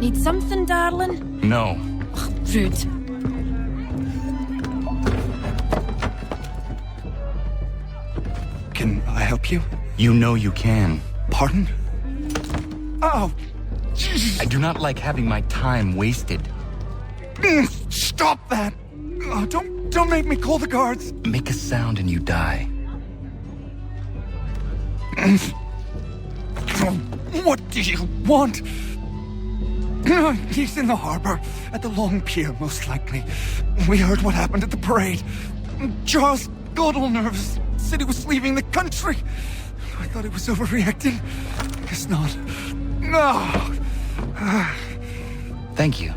Need something, darling? No. Ugh, rude. Can I help you? You know you can. Pardon? Oh, I do not like having my time wasted. stop that! Oh, don't make me call the guards. Make a sound and you die. What do you want? He's in the harbor, at the Long Pier, most likely. We heard what happened at the parade. Charles got all nervous, said he was leaving the country. I thought he was overreacting. Guess not. No. Thank you.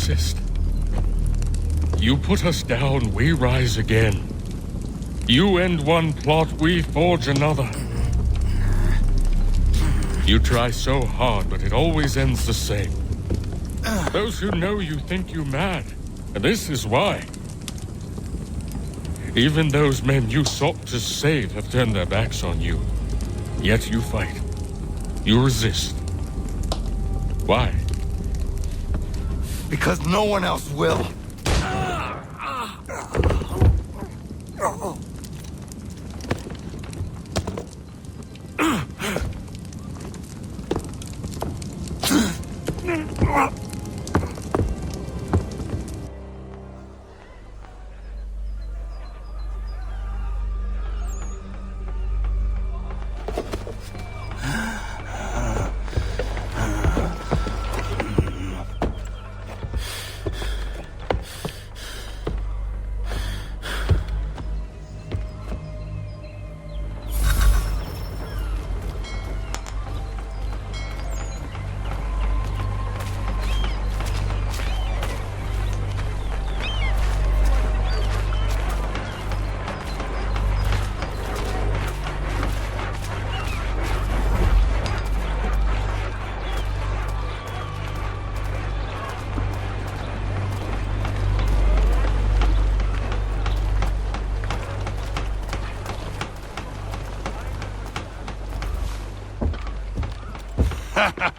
persist. You put us down, we rise again. You end one plot, we forge another. You try so hard, but it always ends the same. Those who know you think you mad, and this is why. Even those men you sought to save have turned their backs on you. Yet you fight. You resist. Why? Because no one else will.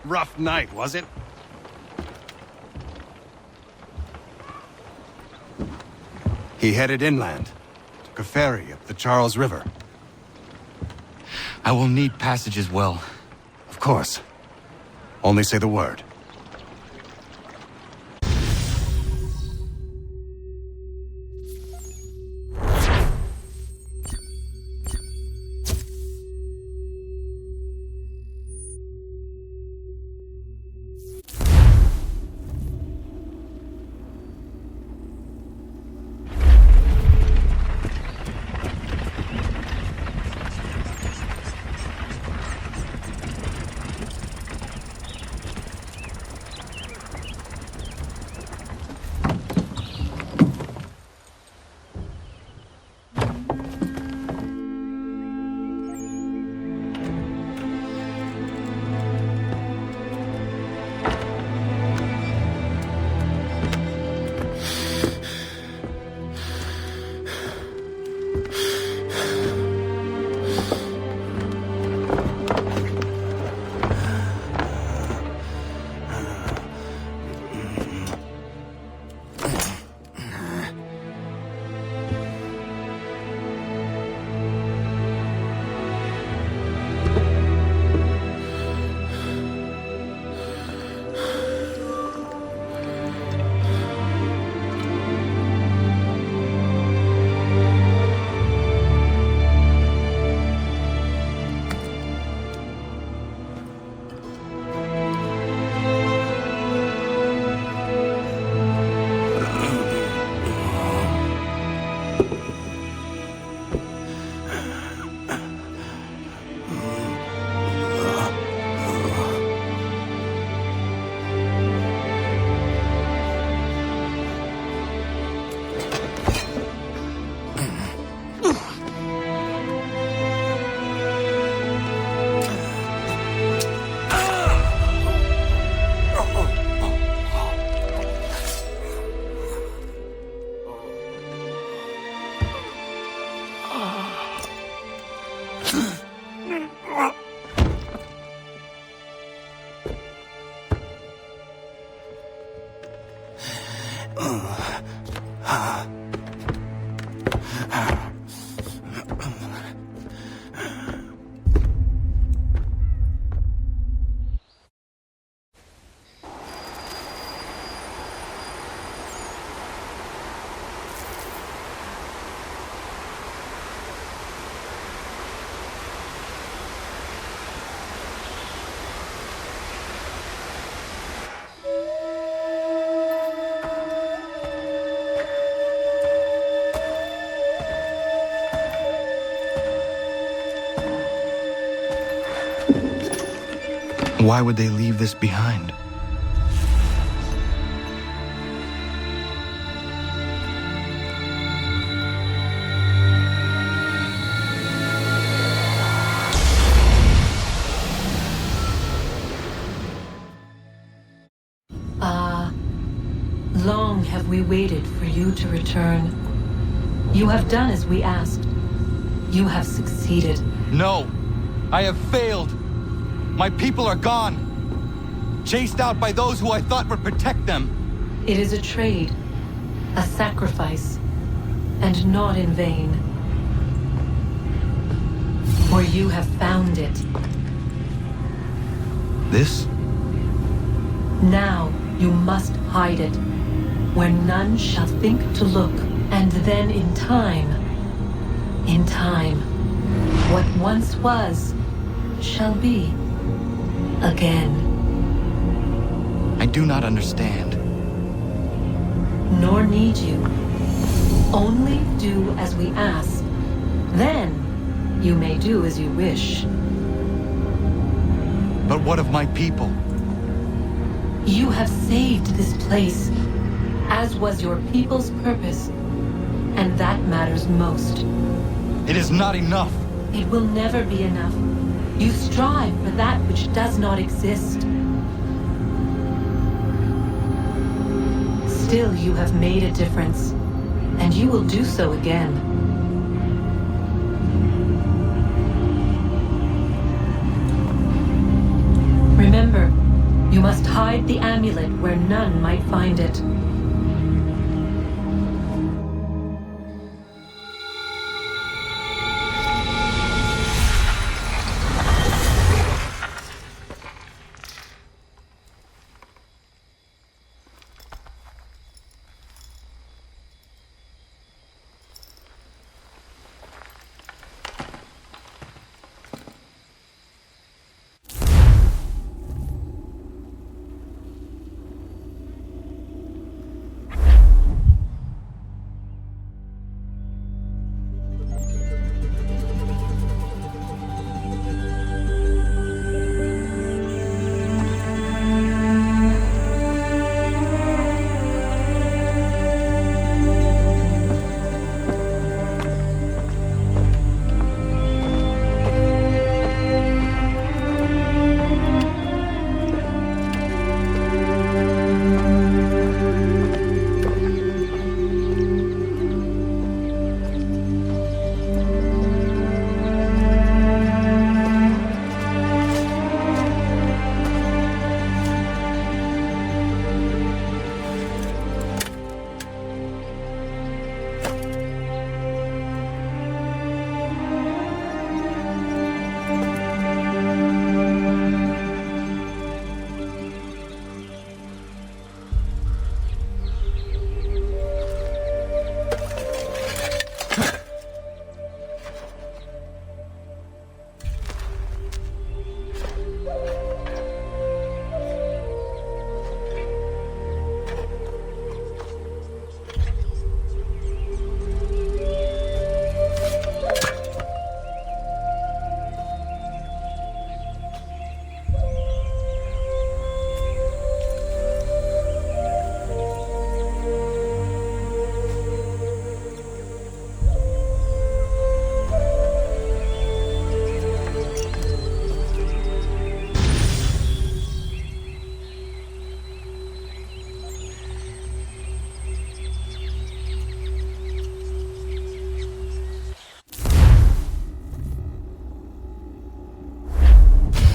Rough night, was it? He headed inland. Took a ferry up the Charles River. I will need passage as well. Of course. Only say the word. Why would they leave this behind? we waited for you to return. You have done as we asked. You have succeeded. No! I have failed! My people are gone! Chased out by those who I thought would protect them! It is a trade, a sacrifice, and not in vain. For you have found it. This? Now you must hide it, where none shall think to look, and then in time, what once was, shall be again. I do not understand. Nor need you. Only do as we ask. Then you may do as you wish. But what of my people? You have saved this place, as was your people's purpose, and that matters most. It is not enough. It will never be enough. You strive for that which does not exist. Still, you have made a difference, and you will do so again. Remember, you must hide the amulet where none might find it.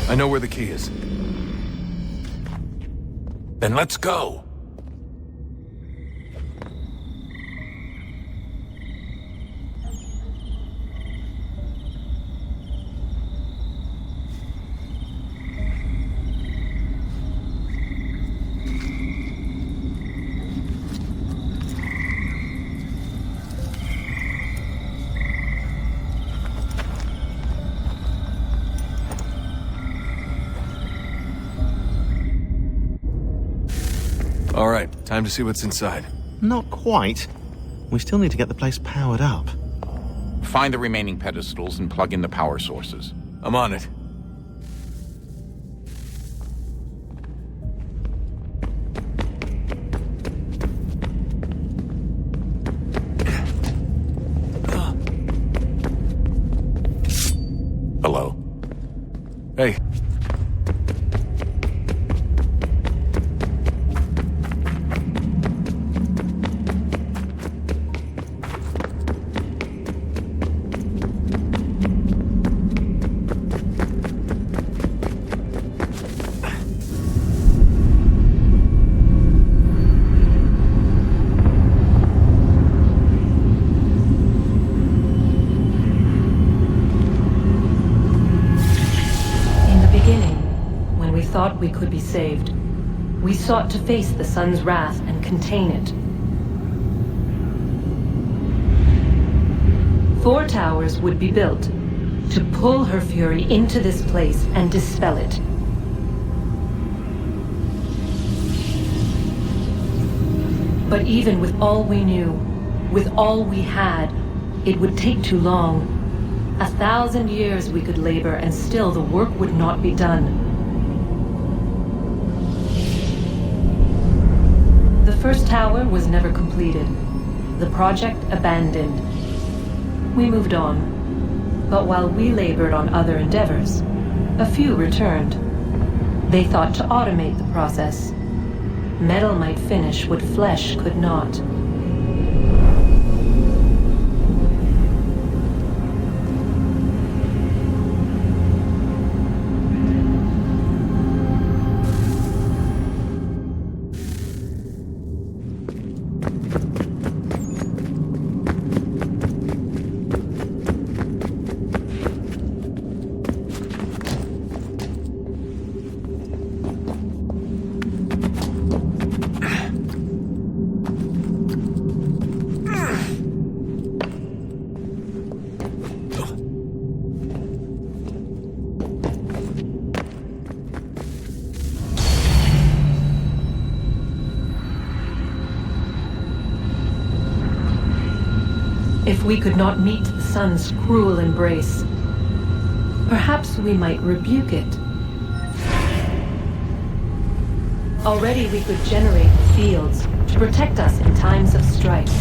I know where the key is. Then let's go. All right, time to see what's inside. Not quite. We still need to get the place powered up. Find the remaining pedestals and plug in the power sources. I'm on it. Hello? Hey. thought we could be saved. We sought to face the sun's wrath and contain it. 4 towers would be built to pull her fury into this place and dispel it. But even with all we knew, with all we had, it would take too long. 1,000 years we could labor and still the work would not be done. The first tower was never completed. The project abandoned. We moved on. But while we labored on other endeavors, a few returned. They thought to automate the process. Metal might finish what flesh could not. If we could not meet the sun's cruel embrace, perhaps we might rebuke it. Already we could generate fields to protect us in times of strife.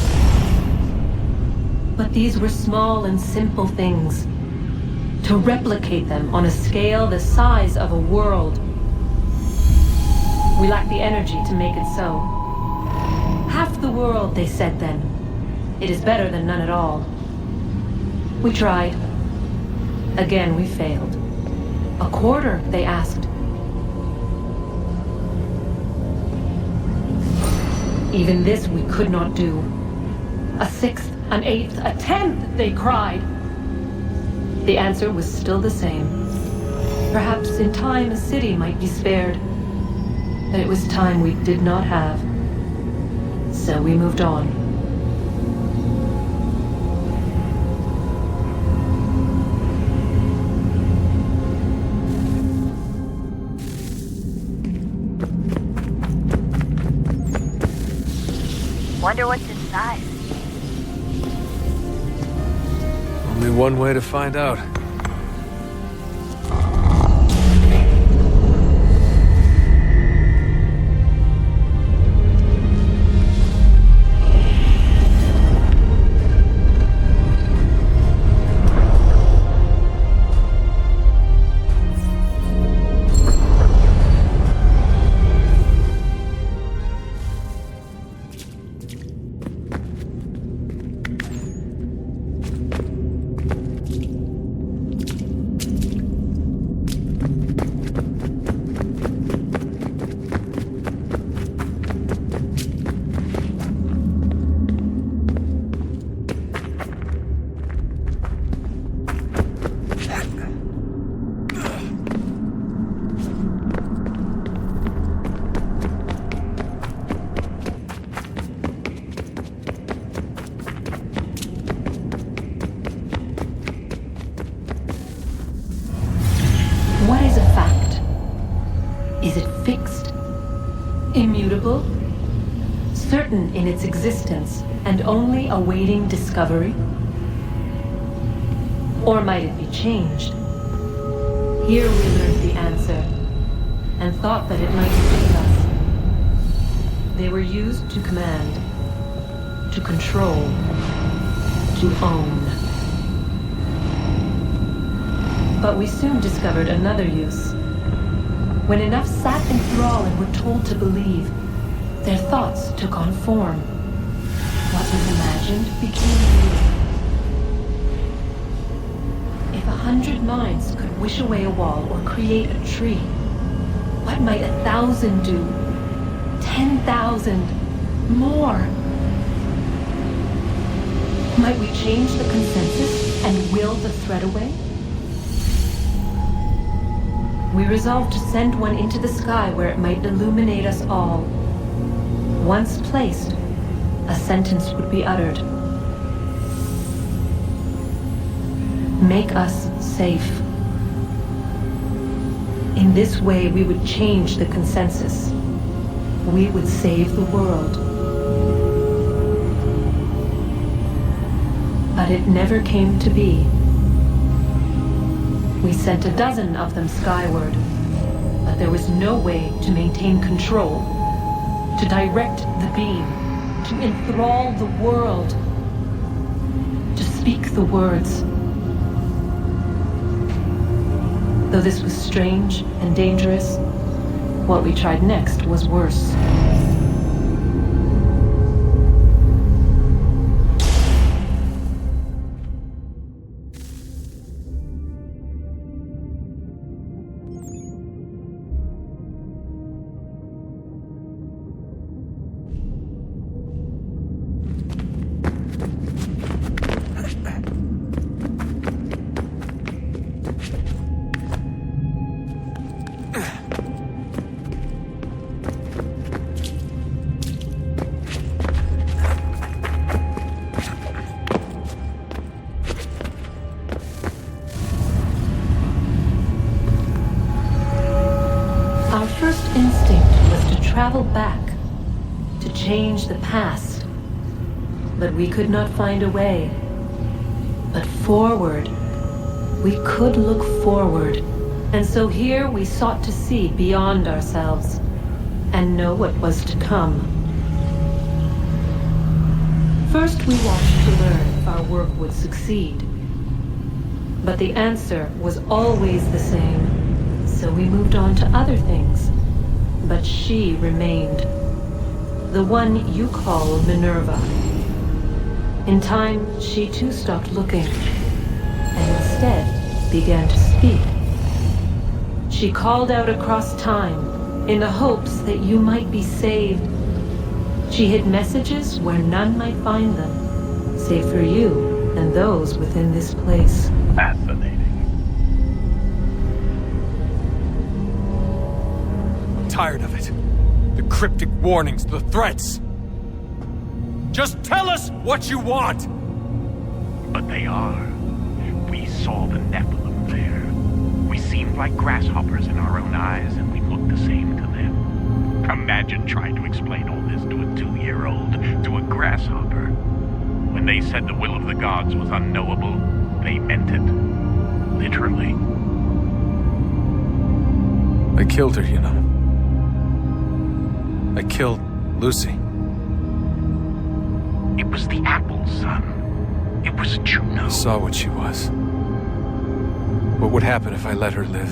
But these were small and simple things. To replicate them on a scale the size of a world, we lacked the energy to make it so. Half the world, they said then. It is better than none at all. We tried. Again, we failed. A quarter, they asked. Even this we could not do. A 1/6, an 1/8, a 1/10, they cried. The answer was still the same. Perhaps in time a city might be spared. But it was time we did not have. So we moved on. Wonder what's inside. Only one way to find out. What is a fact? Is it fixed? Immutable? Certain in its existence and only awaiting discovery? Or might it be changed? Here we learned the answer and thought that it might save us. They were used to command, to control, to own. But we soon discovered another use. When enough sat in thrall and were told to believe, their thoughts took on form. What was imagined became real. If 100 minds could wish away a wall or create a tree, what might 1,000 do? 10,000? More? Might we change the consensus and will the threat away? we resolved to send one into the sky where it might illuminate us all. Once placed, a sentence would be uttered. Make us safe. In this way, we would change the consensus. We would save the world. But it never came to be. We sent a dozen of them skyward, but there was no way to maintain control, to direct the beam, to enthrall the world, to speak the words. Though this was strange and dangerous, what we tried next was worse. Travel back, to change the past. But we could not find a way. But forward, we could look forward. And so here we sought to see beyond ourselves and know what was to come. First we watched to learn if our work would succeed. But the answer was always the same, so we moved on to other things. But she remained. The one you call Minerva. In time, she too stopped looking, and instead began to speak. She called out across time, in the hopes that you might be saved. She hid messages where none might find them, save for you and those within this place. Fascinating. Tired of it. The cryptic warnings, the threats. Just tell us what you want! But they are. We saw the Nephilim there. We seemed like grasshoppers in our own eyes, and we looked the same to them. Imagine trying to explain all this to a 2-year-old, to a grasshopper. When they said the will of the gods was unknowable, they meant it. Literally. I killed her, you know. I killed Lucy. It was the apple, son. It was Juno. I saw what she was. What would happen if I let her live?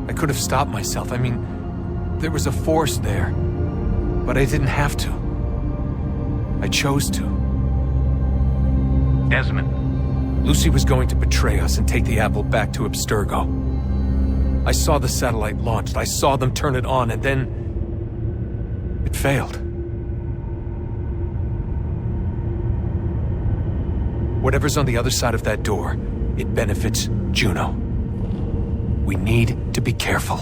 I could have stopped myself. I mean, there was a force there. But I didn't have to. I chose to. Desmond. Lucy was going to betray us and take the apple back to Abstergo. I saw the satellite launched. I saw them turn it on, and then it failed. Whatever's on the other side of that door, it benefits Juno. We need to be careful.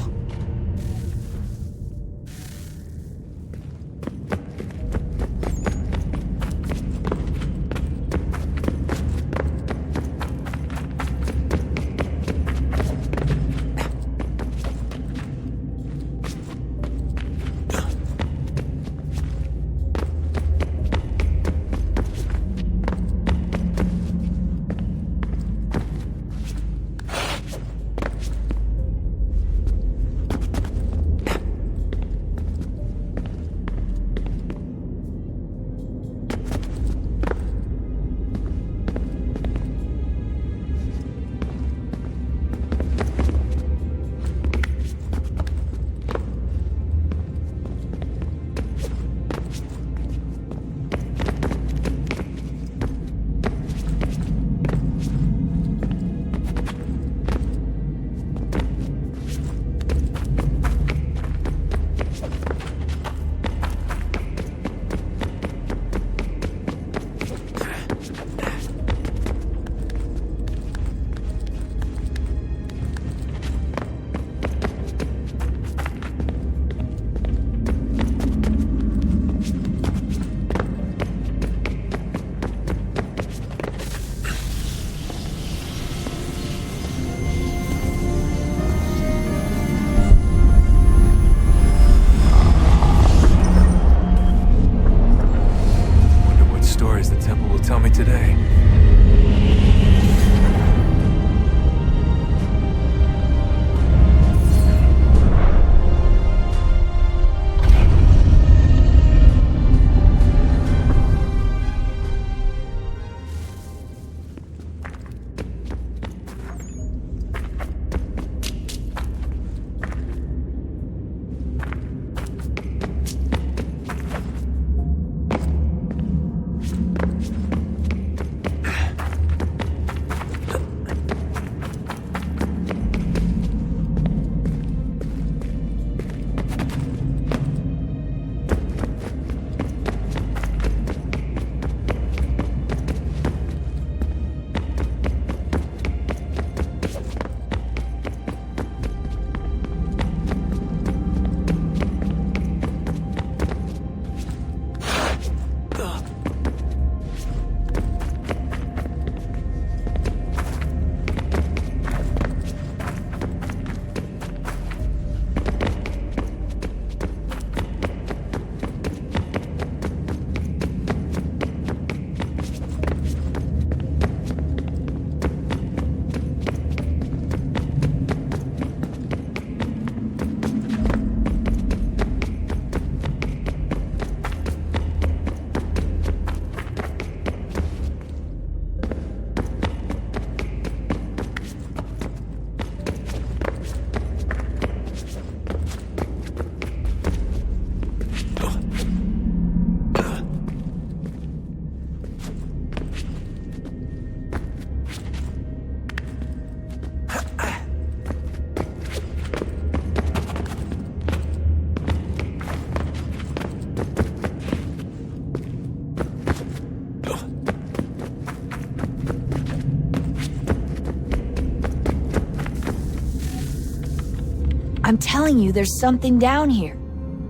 I'm telling you, there's something down here.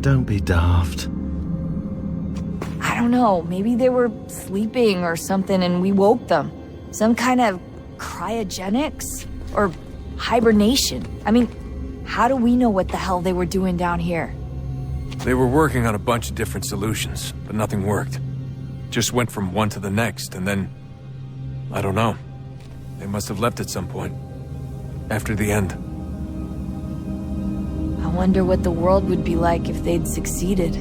Don't be daft. I don't know, maybe they were sleeping or something and we woke them. Some kind of cryogenics? Or hibernation? I mean, how do we know what the hell they were doing down here? They were working on a bunch of different solutions, but nothing worked. Just went from one to the next, and then... I don't know. They must have left at some point. After the end. I wonder what the world would be like if they'd succeeded.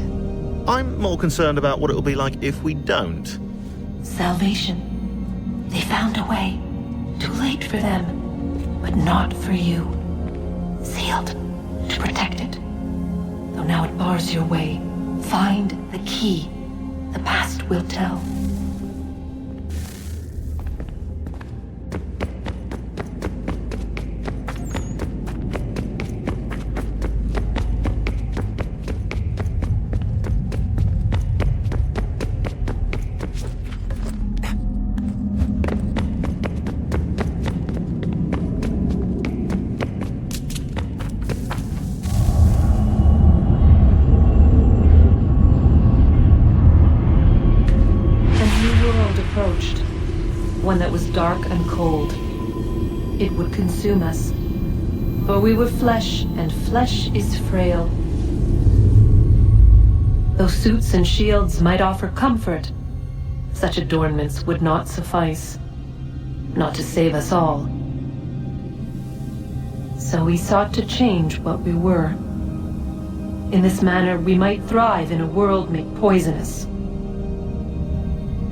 I'm more concerned about what it'll be like if we don't. Salvation. They found a way. Too late for them, but not for you. Sealed to protect it. Though now it bars your way. Find the key. The past will tell. One that was dark and cold. It would consume us, for we were flesh, and flesh is frail. Though suits and shields might offer comfort, such adornments would not suffice, not to save us all. So we sought to change what we were. In this manner, we might thrive in a world made poisonous.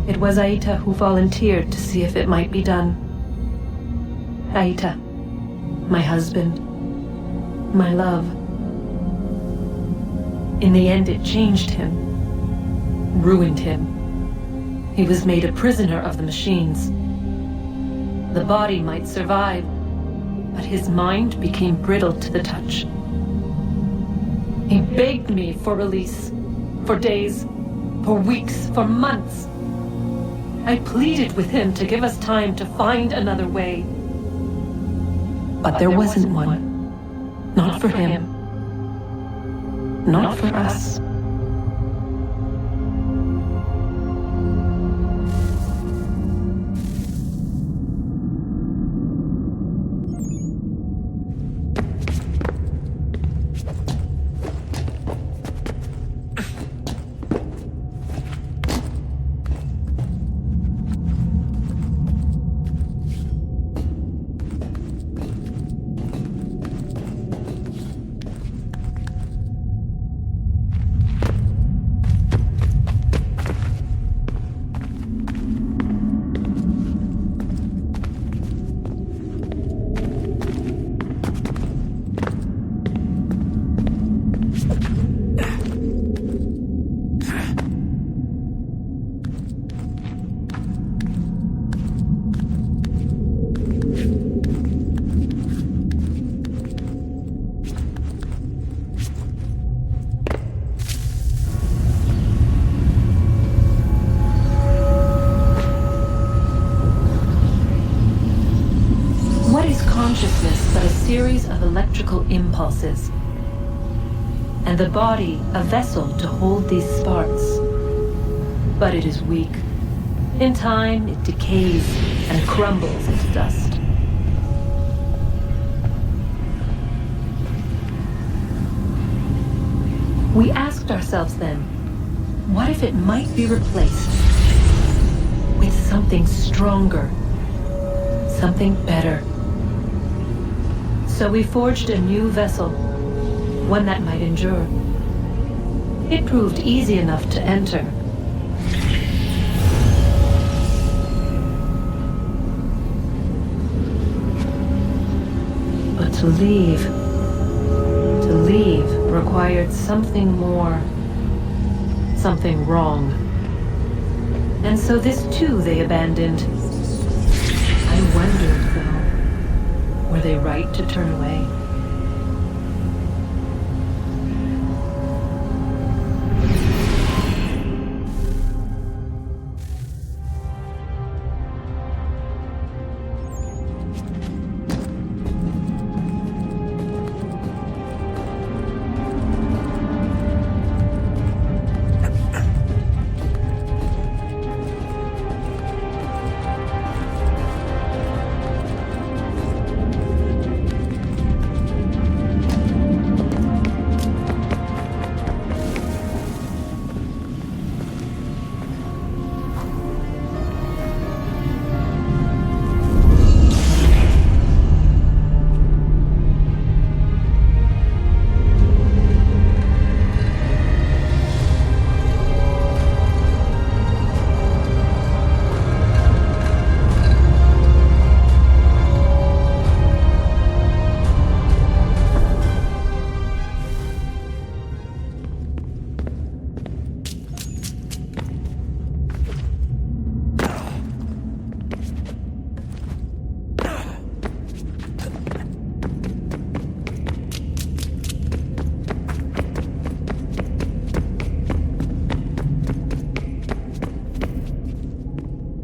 It was Aita who volunteered to see if it might be done. Aita, my husband, my love. In the end, it changed him, ruined him. He was made a prisoner of the machines. The body might survive, but his mind became brittle to the touch. He begged me for release, for days, for weeks, for months. I pleaded with him to give us time to find another way. But there wasn't one. Not for him. Not for us. Consciousness but a series of electrical impulses, and the body a vessel to hold these sparks. But it is weak. In time, it decays and crumbles into dust. We asked ourselves then, what if it might be replaced with something stronger, something better? So we forged a new vessel, one that might endure. It proved easy enough to enter. But to leave required something more, something wrong. And so this too they abandoned. I wondered, though, were they right to turn away?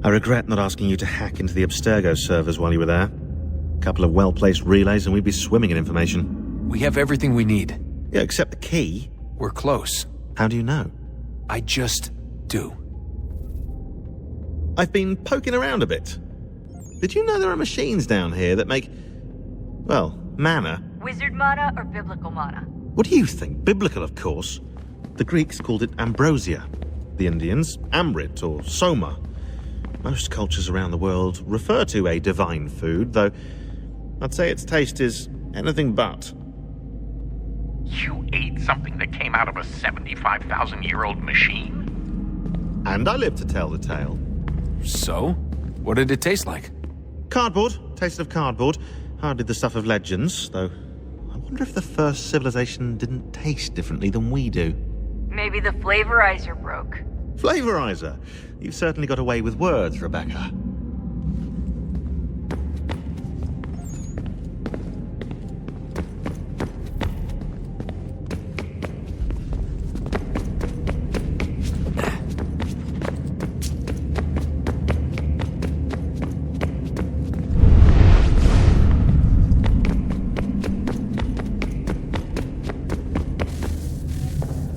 I regret not asking you to hack into the Abstergo servers while you were there. A couple of well-placed relays and we'd be swimming in information. We have everything we need. Yeah, except the key. We're close. How do you know? I just do. I've been poking around a bit. Did you know there are machines down here that make, well, mana? Wizard mana or biblical mana? What do you think? Biblical, of course. The Greeks called it ambrosia. The Indians, amrit or soma. Most cultures around the world refer to a divine food, though I'd say its taste is anything but. You ate something that came out of a 75,000-year-old machine? And I live to tell the tale. So? What did it taste like? Cardboard. Taste of cardboard. Hardly the stuff of legends, though. I wonder if the first civilization didn't taste differently than we do. Maybe the flavorizer broke. Flavorizer? You've certainly got away with words, Rebecca.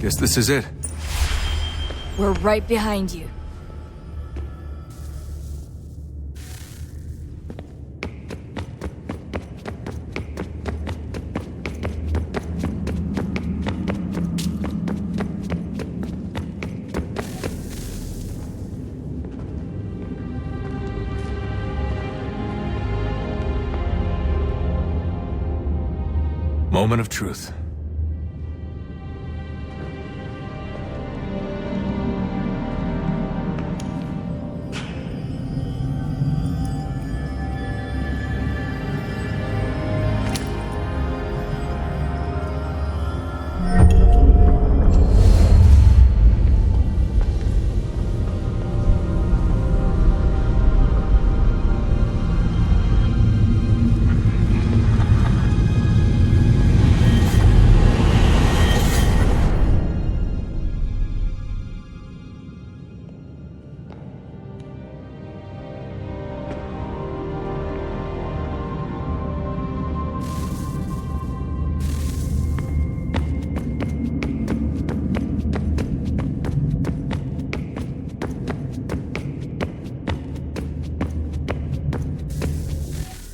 Guess this is it. We're right behind you. Moment of truth.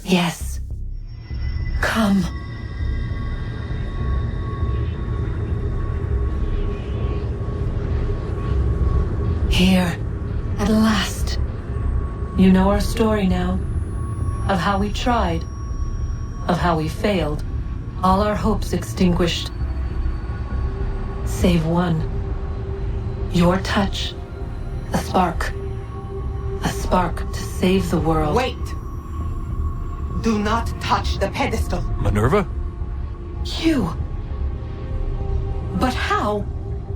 Yes. Come. Here, at last. You know our story now. Of how we tried. Of how we failed. All our hopes extinguished. Save one. Your touch. A spark. A spark to save the world. Wait! Do not touch the pedestal. Minerva? You. But how?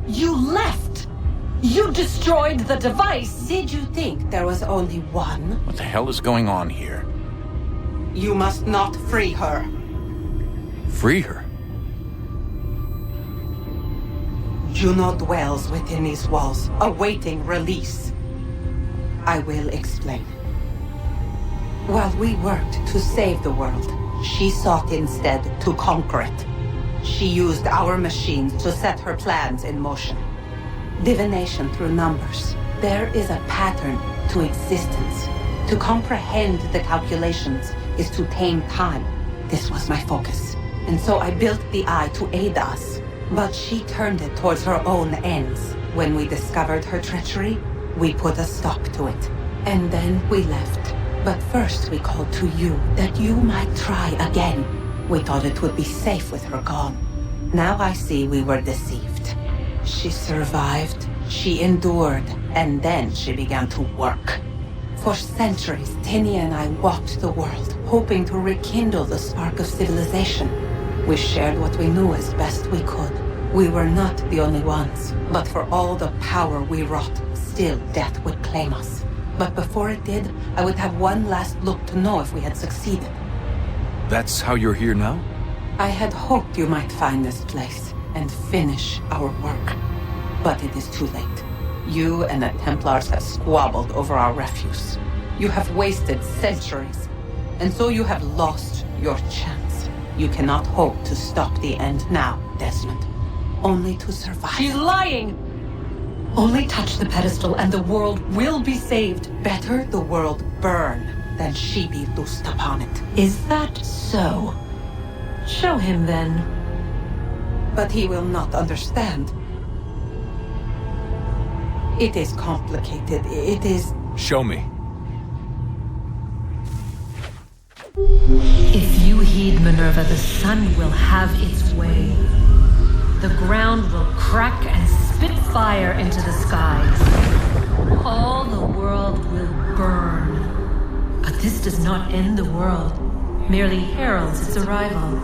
You left. You destroyed the device. Did you think there was only one? What the hell is going on here? You must not free her. Free her? Juno dwells within these walls, awaiting release. I will explain. While we worked to save the world, she sought instead to conquer it. She used our machines to set her plans in motion. Divination through numbers. There is a pattern to existence. To comprehend the calculations is to tame time. This was my focus. And so I built the eye to aid us. But she turned it towards her own ends. When we discovered her treachery, we put a stop to it. And then we left. But first we called to you, that you might try again. We thought it would be safe with her gone. Now I see we were deceived. She survived, she endured, and then she began to work. For centuries, Tinny and I walked the world, hoping to rekindle the spark of civilization. We shared what we knew as best we could. We were not the only ones, but for all the power we wrought, still death would claim us. But before it did, I would have one last look to know if we had succeeded. That's how you're here now? I had hoped you might find this place and finish our work. But it is too late. You and the Templars have squabbled over our refuse. You have wasted centuries, and so you have lost your chance. You cannot hope to stop the end now, Desmond. Only to survive. She's lying! Only touch the pedestal and the world will be saved. Better the world burn than she be loosed upon it. Is that so? Show him then. But he will not understand. It is complicated. It is... Show me. If you heed Minerva, the sun will have its way. The ground will crack and spit fire into the skies. All the world will burn. But this does not end the world, merely heralds its arrival.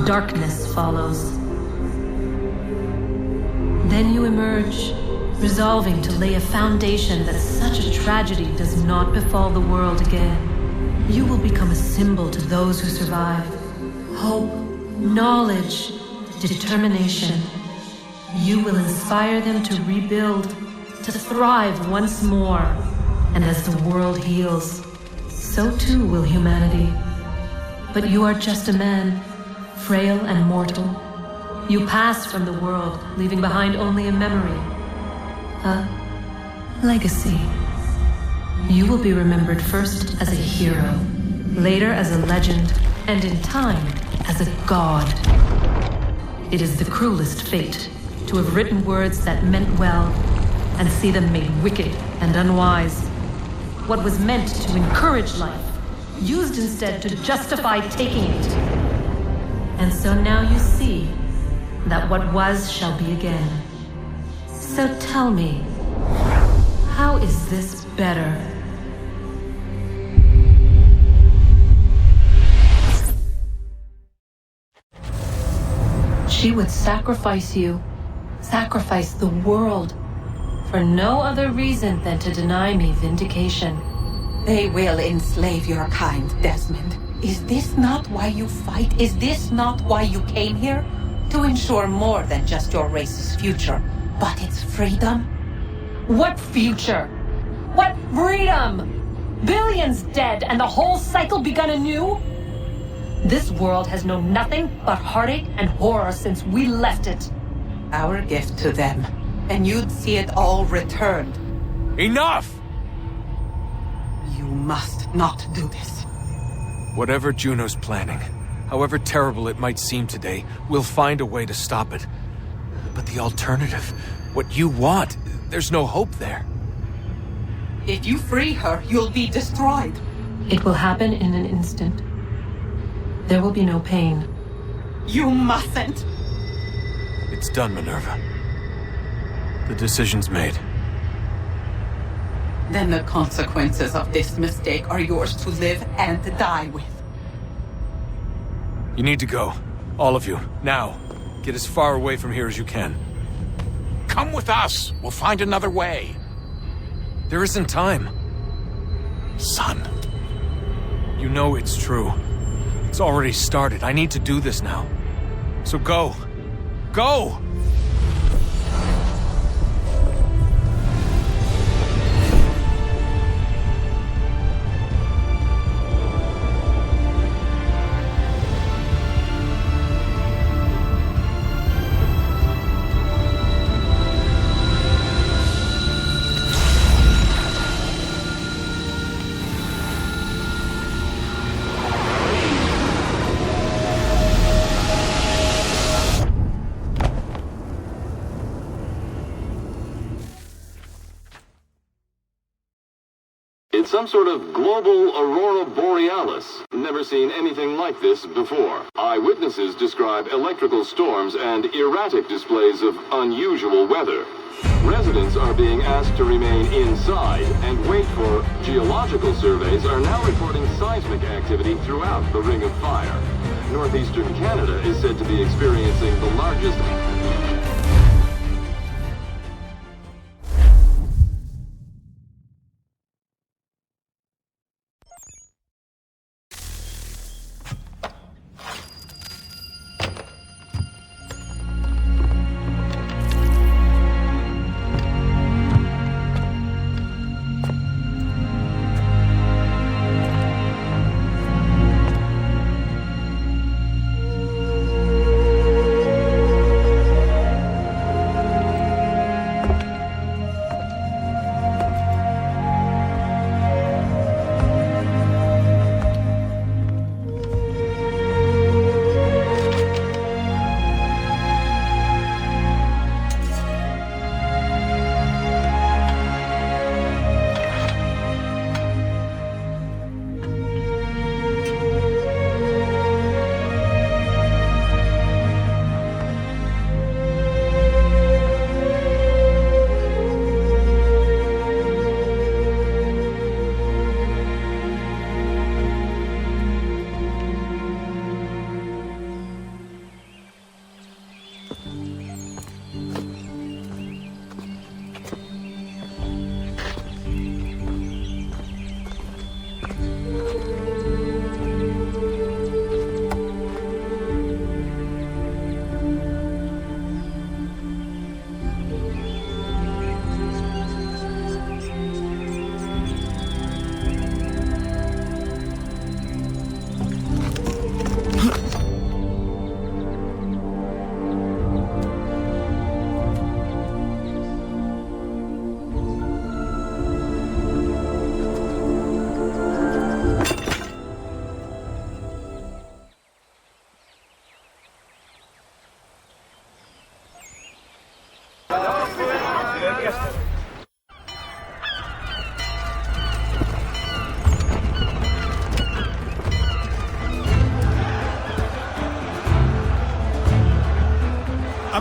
Darkness follows. Then you emerge, resolving to lay a foundation that such a tragedy does not befall the world again. You will become a symbol to those who survive. Hope, knowledge, determination. You will inspire them to rebuild, to thrive once more. And as the world heals, so too will humanity. But you are just a man, frail and mortal. You pass from the world, leaving behind only a memory. A legacy. You will be remembered first as a hero, later as a legend, and in time as a god. It is the cruelest fate to have written words that meant well and see them made wicked and unwise. What was meant to encourage life, used instead to justify taking it. And so now you see that what was shall be again. So tell me, how is this better? She would sacrifice you, sacrifice the world, for no other reason than to deny me vindication. They will enslave your kind, Desmond. Is this not why you fight? Is this not why you came here? To ensure more than just your race's future, but its freedom? What future? What freedom? Billions dead and the whole cycle begun anew? This world has known nothing but heartache and horror since we left it. Our gift to them, and you'd see it all returned. Enough! You must not do this. Whatever Juno's planning, however terrible it might seem today, we'll find a way to stop it. But the alternative, what you want, there's no hope there. If you free her, you'll be destroyed. It will happen in an instant. There will be no pain. You mustn't. It's done, Minerva. The decision's made. Then the consequences of this mistake are yours to live and die with. You need to go. All of you. Now. Get as far away from here as you can. Come with us. We'll find another way. There isn't time. Son. You know it's true. It's already started. I need to do this now. So go. Go! It's some sort of global aurora borealis. Never seen anything like this before. Eyewitnesses describe electrical storms and erratic displays of unusual weather. Residents are being asked to remain inside and wait for geological surveys are now reporting seismic activity throughout the Ring of Fire. Northeastern Canada is said to be experiencing the largest...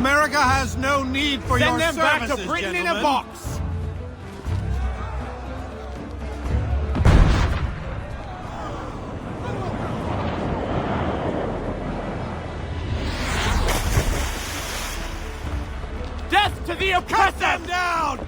America has no need for your Send them back to services, Britain in a gentlemen. box! Death to the oppressor! Cut them down!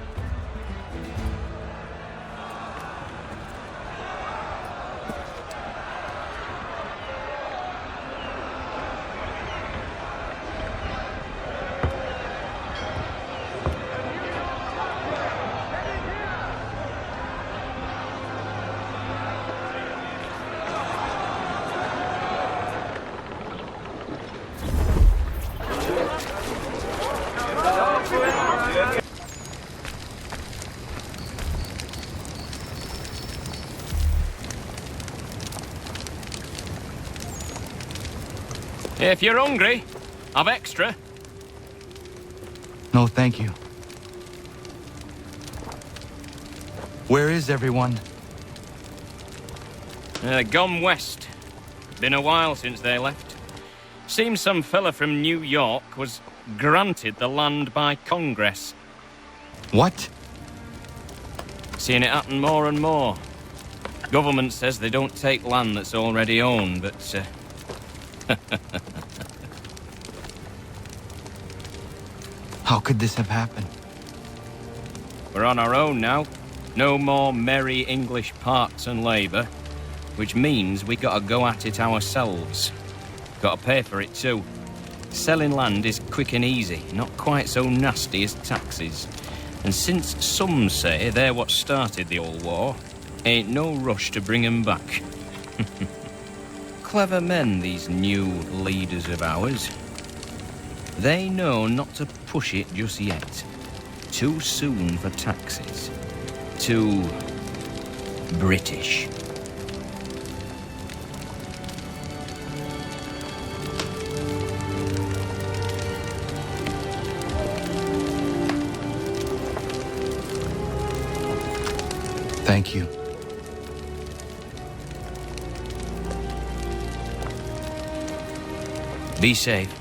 If you're hungry, I've extra. No, thank you. Where is everyone? Gone west. Been a while since they left. Seems some fella from New York was granted the land by Congress. What? Seeing it happen more and more. Government says they don't take land that's already owned, but... How could this have happened? We're on our own now. No more merry English parts and labour. Which means we gotta go at it ourselves. Gotta pay for it too. Selling land is quick and easy, not quite so nasty as taxes. And since some say they're what started the old war, ain't no rush to bring 'em back. Clever men, these new leaders of ours. They know not to push it just yet. Too soon for taxes. Too British. Thank you. Be safe.